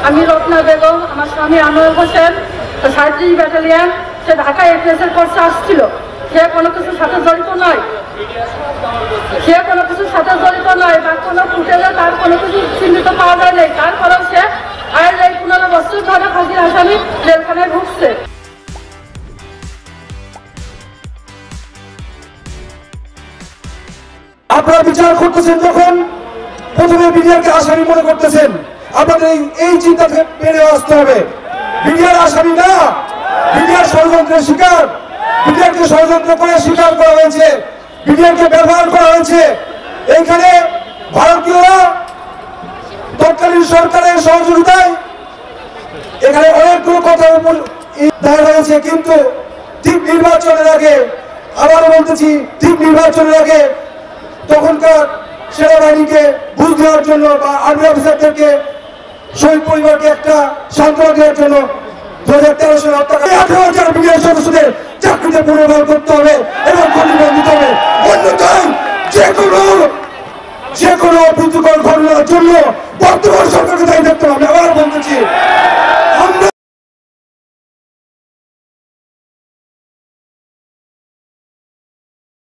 আমি রত্না বেগম, আমার স্বামী আনোয়ার হোসেন, 37 ব্যাটালিয়ান, সে ঢাকা এফএসএর কোর্সে আসছিল। সে কোনো কিছুর সাথে জড়িত নয়, সে কোনো কিছুর সাথে জড়িত নয় বা কোনো ফুটেজে তার কোনো কিছু চিহ্নিত পাওয়া যায় নাই। তারপরেও সে আজ এই 15 বছর ধরে ফাঁসির আসামি জেলখানায় ঢুকছে। আপনারা বিচার করতেছেন যখন প্রথমে বিডিআরকে আসামি মনে করতেছেন, আপনাদের এই চিন্তা থেকে বেড়ে আসতে হবে। বিডিআর আসামি না, বিডিআর ষড়যন্ত্রের শিকার। বিডিআরকে ষড়যন্ত্র করে শিকার করা হয়েছে, বিডিআরকে ব্যবহার করা হয়েছে। এইখানে ভারতীয়রা তৎকালীন সরকারের সহযোগিতায় এখানে অনেকগুলো কথা দেখা হয়েছে, কিন্তু ঠিক নির্বাচনের আগে, আবারও বলতেছি, ঠিক নির্বাচনের আগে তখনকার সেনাবাহিনীকে বুঝ দেওয়ার জন্য বা আর্মি অফিসারদেরকে, শহীদ পরিবারকে একটা সান্ত্বনা দেওয়ার জন্য 2013 সালে 18,000 বিডিআর সদস্যদের চাকরিতে পুনর্বহাল করতে হবে এবং ক্ষতিপূরণ দিতে হবে। অন্যথায় যে কোনো অপ্রীতিকর ঘটনার জন্য বর্তমান সরকারকে দায়ী থাকতে হবে। আবার বলতেছি,